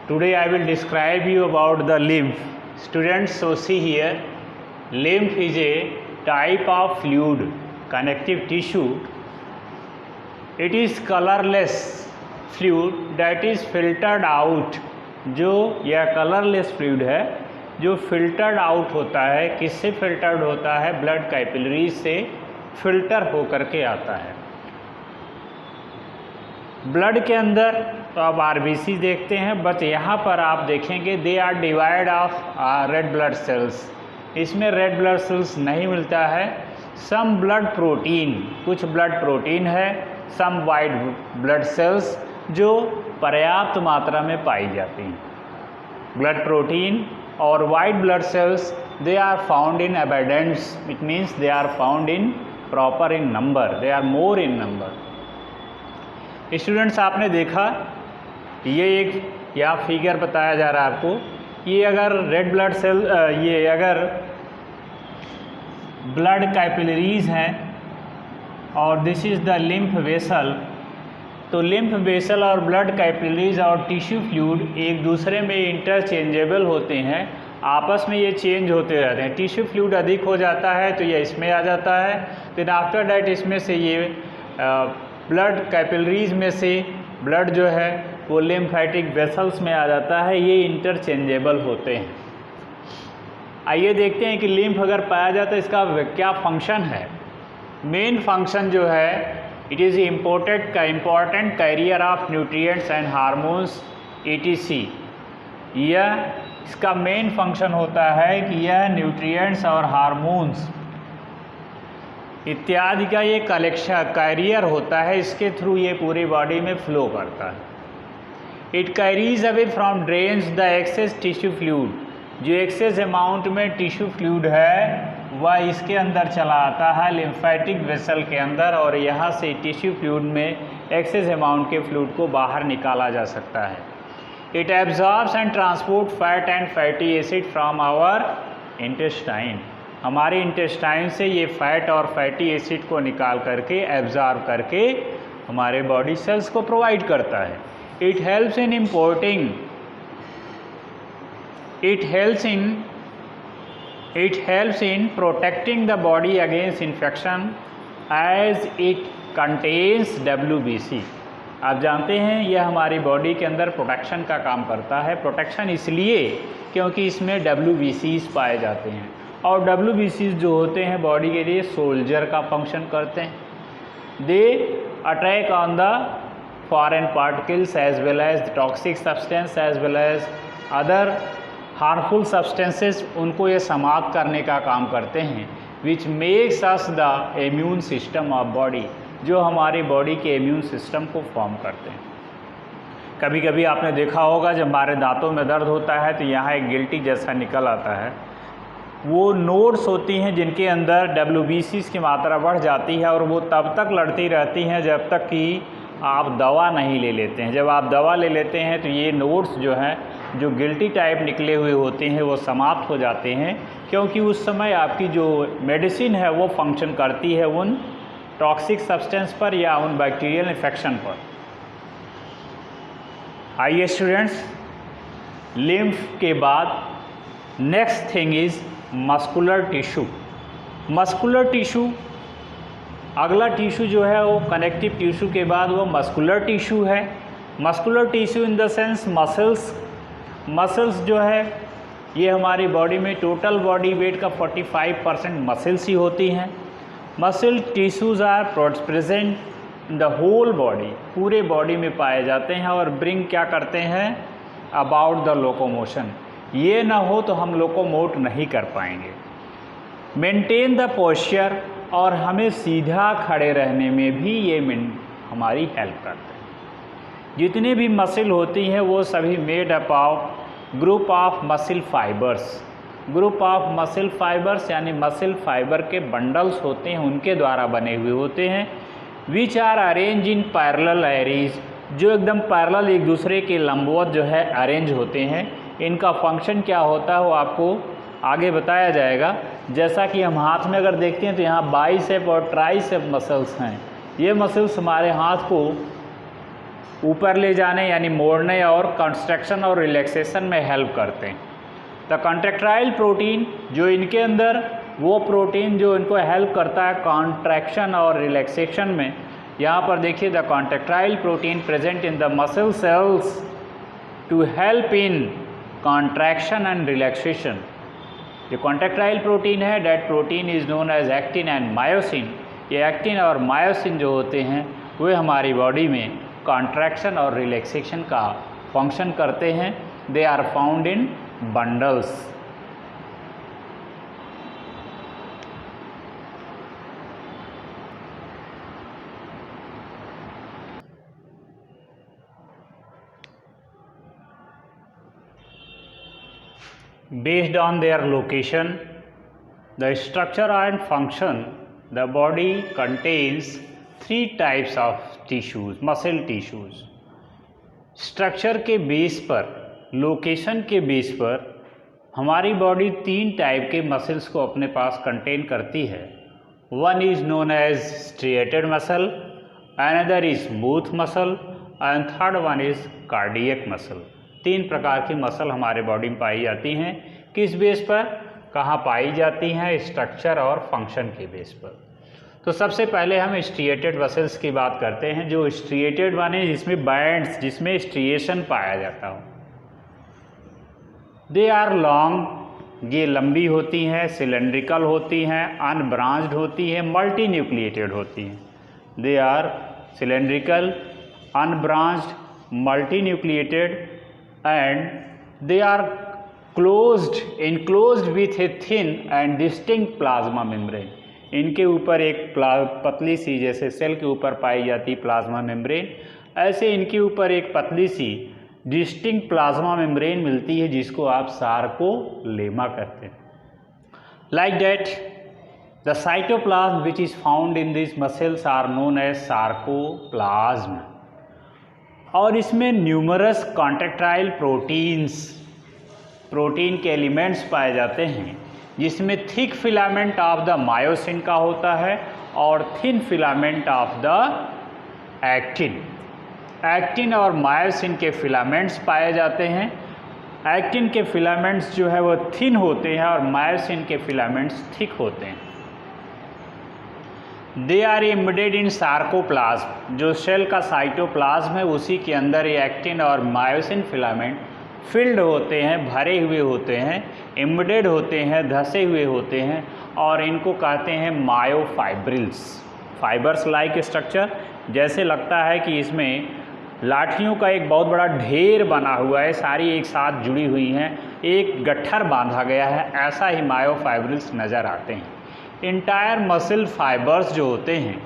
Today I will describe you about the lymph. Students, so see here, lymph is a type of fluid, connective tissue. It is colorless fluid that is filtered out. जो यह colourless fluid है जो filtered out होता है, किससे filtered होता है? Blood capillaries से फिल्टर होकर के आता है ब्लड के अंदर। तो अब आरबीसी देखते हैं, बट यहाँ पर आप देखेंगे they are divide of red blood cells. इसमें रेड ब्लड सेल्स नहीं मिलता है। सम ब्लड प्रोटीन, कुछ ब्लड प्रोटीन है, सम वाइट ब्लड सेल्स जो पर्याप्त मात्रा में पाई जाती हैं। ब्लड प्रोटीन और white blood cells they are found in abundance, it means they are found in proper in number, they are more in number. Students, आपने देखा ये एक या फिगर बताया जा रहा है आपको, ये अगर रेड ब्लड सेल ये अगर ब्लड कैपिलरीज हैं और this is the lymph vessel, तो लिम्फ वेसल और ब्लड कैपिलरीज और टिश्यू फ्लूइड एक दूसरे में इंटरचेंजेबल होते हैं, आपस में ये चेंज होते रहते हैं। टिश्यू फ्लूइड अधिक हो जाता है तो ये इसमें आ जाता है, फिर आफ्टर डैट इसमें से ये ब्लड कैपिलरीज में से ब्लड जो है वो लिम्फेटिक वेसल्स में आ जाता है। ये इंटरचेंजेबल होते हैं। आइए देखते हैं कि लिम्फ अगर पाया जाता है इसका क्या फंक्शन है। मेन फंक्शन जो है, it is important carrier of nutrients and hormones ETC। यह इसका मेन फंक्शन होता है कि यह न्यूट्रिएंट्स और हार्मोन्स इत्यादि का ये कलेक्शन कैरियर होता है, इसके थ्रू ये पूरी बॉडी में फ्लो करता है। It carries away from drains the excess tissue fluid. जो एक्सेस अमाउंट में टिश्यू फ्लूइड है वह इसके अंदर चला आता है लिम्फेटिक वेसल के अंदर, और यहाँ से टिश्यू फ्लूइड में एक्सेस अमाउंट के फ्लूइड को बाहर निकाला जा सकता है। It absorbs and transport fat and fatty acid from our intestine. हमारे इंटेस्टाइन से ये फैट और फैटी एसिड को निकाल करके एब्जॉर्ब करके हमारे बॉडी सेल्स को प्रोवाइड करता है। It helps in importing It helps in protecting the body against infection as it contains WBC। आप जानते हैं यह हमारी बॉडी के अंदर प्रोटेक्शन का काम करता है। प्रोटेक्शन इसलिए क्योंकि इसमें WBCs पाए जाते हैं, और WBCs जो होते हैं बॉडी के लिए सोल्जर का फंक्शन करते हैं। They attack on the foreign particles as well as toxic substance as well as other harmful substances, उनको ये समाप्त करने का काम करते हैं। Which makes us the immune system of body, जो हमारी बॉडी के इम्यून सिस्टम को फॉर्म करते हैं। कभी कभी आपने देखा होगा जब हमारे दांतों में दर्द होता है तो यहाँ एक गिल्टी जैसा निकल आता है। वो नोड्स होती हैं जिनके अंदर WBCs की मात्रा बढ़ जाती है, और वो तब तक लड़ती रहती हैं जब तक कि आप दवा नहीं ले लेते हैं। जब आप दवा ले लेते हैं तो ये नोड्स जो हैं, जो गिल्टी टाइप निकले हुए होते हैं, वो समाप्त हो जाते हैं, क्योंकि उस समय आपकी जो मेडिसिन है वो फंक्शन करती है उन टॉक्सिक सब्सटेंस पर या उन बैक्टीरियल इन्फेक्शन पर। आइए स्टूडेंट्स, लिम्फ के बाद next thing is muscular tissue. Muscular tissue, अगला टिश्यू जो है वो कनेक्टिव टिश्यू के बाद वो मस्कुलर टिश्यू है। Muscular tissue in the sense muscles जो है ये हमारी बॉडी में टोटल बॉडी वेट का 45% मसल्स ही होती हैं। Muscle tissues are present in the whole body, पूरे बॉडी में पाए जाते हैं, और ब्रिंग क्या करते हैं अबाउट द लोकोमोशन। ये ना हो तो हम लोकोमोट नहीं कर पाएंगे। मेंटेन द पोस्चर, और हमें सीधा खड़े रहने में भी ये हमारी हेल्प करते हैं। जितने भी मसल होती हैं वो सभी made up of group of muscle fibres. Group of muscle fibres यानी मसल फाइबर के बंडल्स होते हैं, उनके द्वारा बने हुए होते हैं। Which are arrange in parallel arrays, जो एकदम पैरेलल एक दूसरे के लंबवत जो है अरेंज होते हैं। इनका फंक्शन क्या होता है वो आपको आगे बताया जाएगा। जैसा कि हम हाथ में अगर देखते हैं तो यहाँ बाइसेप और ट्राइसेप मसल्स हैं। ये मसल्स हमारे हाथ को ऊपर ले जाने यानी मोड़ने और कंस्ट्रक्शन और रिलैक्सेशन में हेल्प करते हैं। द कॉन्ट्रैक्टाइल प्रोटीन, जो इनके अंदर वो प्रोटीन जो इनको हेल्प करता है कॉन्ट्रैक्शन और रिलैक्सेशन में, यहाँ पर देखिए the contractile protein present in the muscle cells to help in contraction and relaxation. जो कॉन्ट्रैक्टाइल प्रोटीन है, that protein is known as actin and myosin. ये एक्टिन और मायोसिन जो होते हैं वे हमारी बॉडी में कॉन्ट्रैक्शन और रिलैक्सेशन का फंक्शन करते हैं। They are found in bundles. Based on their location, the structure and function, the body contains 3 types of tissues, muscle tissues. Structure के बेस पर, लोकेशन के बेस पर हमारी बॉडी 3 टाइप के मसल्स को अपने पास कंटेन करती है। One is known as striated muscle, another is smooth muscle and third one is cardiac muscle. 3 प्रकार की मसल हमारे बॉडी में पाई जाती हैं। किस बेस पर, कहाँ पाई जाती हैं? स्ट्रक्चर और फंक्शन के बेस पर। तो सबसे पहले हम स्ट्रिएटेड मसल्स की बात करते हैं। जो स्ट्रिएटेड माने जिसमें बैंड्स, जिसमें स्ट्रिएशन पाया जाता हो। दे आर लॉन्ग, ये लंबी होती हैं, सिलेंड्रिकल होती हैं, अनब्रांच्ड होती हैं, मल्टी न्यूक्लिएटेड होती हैं। They are cylindrical, unbranched, multi nucleated and they are closed, enclosed with a thin and distinct plasma membrane. इनके ऊपर एक पतली सी, जैसे सेल के ऊपर पाई जाती प्लाज्मा मेम्ब्रेन, ऐसे इनके ऊपर एक पतली सी डिस्टिंक्ट प्लाज्मा मेम्ब्रेन मिलती है, जिसको आप सार्कोलेमा कहते हैं। Like that the cytoplasm which is found in this muscles are known as sarcoplasm. और इसमें न्यूमरस कॉन्ट्रैक्टाइल प्रोटीन के एलिमेंट्स पाए जाते हैं, जिसमें thick filament of the myosin का होता है और thin filament of the actin. Actin और मायोसिन के फिलामेंट्स पाए जाते हैं। एक्टिन के फिलामेंट्स जो है वो थिन होते हैं और मायोसिन के फिलामेंट्स थिक होते हैं। They are embedded in sarcoplasm. जो सेल का साइटोप्लाज्म है उसी के अंदर ये एक्टिन और मायोसिन फिलामेंट फिल्ड होते हैं, भरे हुए होते हैं, एम्बेडेड होते हैं, धसे हुए होते हैं और इनको कहते हैं मायोफाइब्रिल्स। फाइबर्स लाइक स्ट्रक्चर, जैसे लगता है कि इसमें लाठियों का एक बहुत बड़ा ढेर बना हुआ है, सारी एक साथ जुड़ी हुई हैं, एक गट्ठर बांधा गया है, ऐसा ही मायोफाइब्रिल्स नज़र आते हैं। इंटायर मसल फाइबर्स जो होते हैं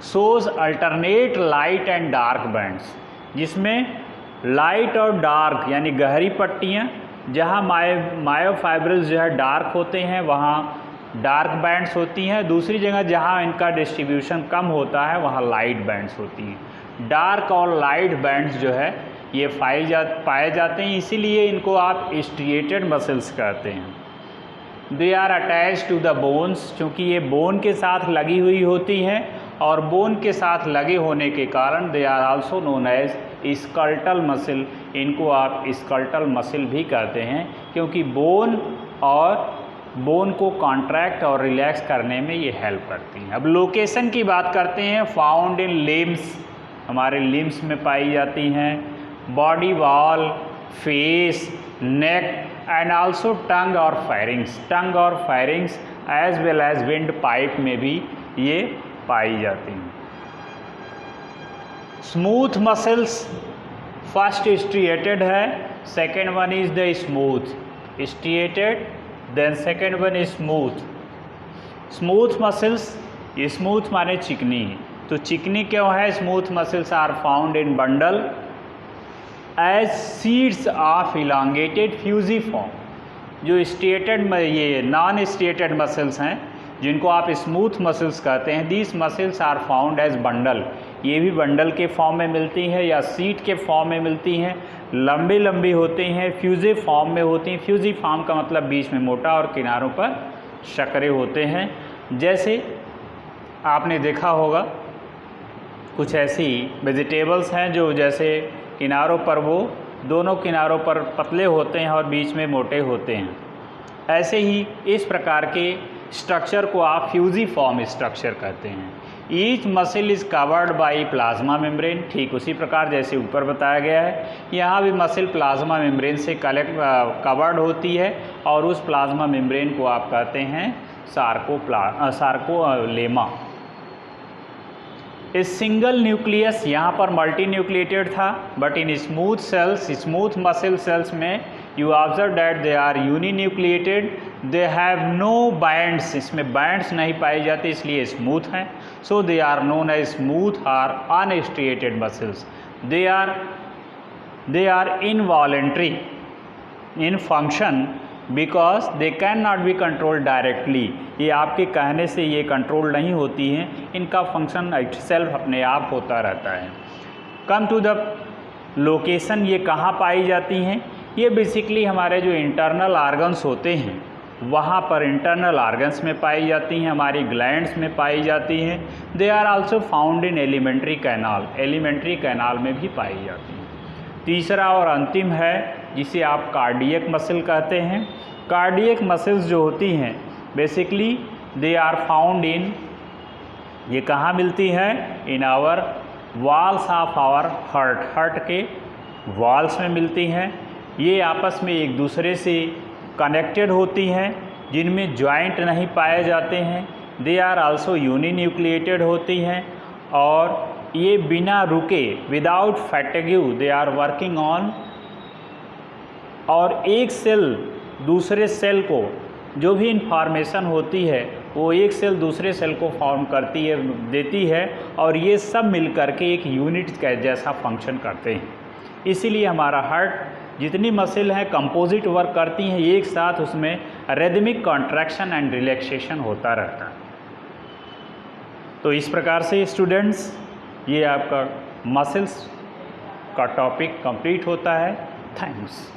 shows alternate light and dark bands, जिसमें लाइट और डार्क यानी गहरी पट्टियाँ, जहाँ मायोफाइब्रिल्स जो है डार्क होते हैं वहाँ डार्क बैंड्स होती हैं। दूसरी जगह जहाँ इनका डिस्ट्रीब्यूशन कम होता है वहाँ लाइट बैंड्स होती हैं। डार्क और लाइट बैंड्स जो है ये पाए जाते हैं, इसीलिए इनको आप स्ट्रिएटेड मसल्स कहते हैं। They are attach to the bones, क्योंकि ये बोन के साथ लगी हुई होती हैं और बोन के साथ लगे होने के कारण they are also known as skeletal muscle. इनको आप स्कल्टल मसल भी कहते हैं, क्योंकि बोन को कॉन्ट्रैक्ट और रिलैक्स करने में ये हेल्प करती हैं। अब लोकेशन की बात करते हैं। फाउंड इन लिम्स, हमारे लिम्स में पाई जाती हैं। Body wall, face, neck and also tongue और फायरिंग्स। टंग और pharynx as well as windpipe में भी ये पाई जाती हैं। स्मूथ मसल्स, फर्स्ट स्ट्रिएटेड है, second one is the smooth. Striated then second one is smooth. Smooth muscles, ये स्मूथ माने चिकनी, तो चिकनी क्यों है? Smooth muscles are found in bundle as seeds of elongated fusiform. जो स्ट्रिएटेड, ये नॉन स्ट्रिएटेड मसल्स हैं जिनको आप स्मूथ मसल्स कहते हैं, these muscles are found as bundle. ये भी बंडल के फॉर्म में मिलती हैं या सीड के फॉर्म में मिलती हैं। लंबी लंबी होती हैं, फ्यूजिफॉर्म में होती हैं। फ्यूजिफॉर्म का मतलब बीच में मोटा और किनारों पर शकरे होते हैं। जैसे आपने देखा होगा कुछ ऐसी वेजिटेबल्स हैं जो जैसे किनारों पर वो दोनों किनारों पर पतले होते हैं और बीच में मोटे होते हैं। ऐसे ही इस प्रकार के स्ट्रक्चर को आप फ्यूजिफॉर्म स्ट्रक्चर कहते हैं। Each muscle is covered by plasma membrane, ठीक उसी प्रकार जैसे ऊपर बताया गया है, यहाँ भी मसल प्लाज्मा मेम्ब्रेन से कवर्ड होती है और उस प्लाज्मा मेम्ब्रेन को आप कहते हैं सार्कोलेमा। ए सिंगल न्यूक्लियस, यहाँ पर मल्टी न्यूक्लिएटेड था, but in smooth cells, smooth muscle cells में you observe that they are uninucleated, they have no bands, इसमें बैंड्स नहीं पाई जाती इसलिए स्मूथ हैं। So they are known as smooth or unstriated muscles. They are involuntary in function because they can not be control directly, ये आपके कहने से ये कंट्रोल नहीं होती हैं, इनका फंक्शन इटसेल्फ अपने आप होता रहता है। कम टू द लोकेशन, ये कहाँ पाई जाती हैं? ये बेसिकली हमारे जो इंटरनल आर्गन्स होते हैं वहाँ पर इंटरनल आर्गन्स में पाई जाती हैं, हमारी ग्लैंड्स में पाई जाती हैं। They are also found in alimentary canal, alimentary canal में भी पाई जाती हैं। तीसरा और अंतिम है जिसे आप कार्डियक मसल कहते हैं। कार्डियक मसल्स जो होती हैं basically they are found in, ये कहाँ मिलती है? In our walls of our heart, heart के वॉल्स में मिलती हैं। ये आपस में एक दूसरे से कनेक्टेड होती हैं, जिनमें जॉइंट नहीं पाए जाते हैं। दे आर आल्सो यूनिन्यूक्लिएटेड होती हैं और ये बिना रुके, without fatigue they are working on, और एक सेल दूसरे सेल को जो भी इंफॉर्मेशन होती है वो एक सेल दूसरे सेल को फॉर्म करती है, देती है, और ये सब मिलकर के एक यूनिट का जैसा फंक्शन करते हैं। इसीलिए हमारा हार्ट जितनी मसल हैं कंपोजिट वर्क करती हैं एक साथ, उसमें रिदमिक कॉन्ट्रैक्शन एंड रिलैक्सेशन होता रहता है। तो इस प्रकार से स्टूडेंट्स ये आपका मसल्स का टॉपिक कंप्लीट होता है। थैंक्स।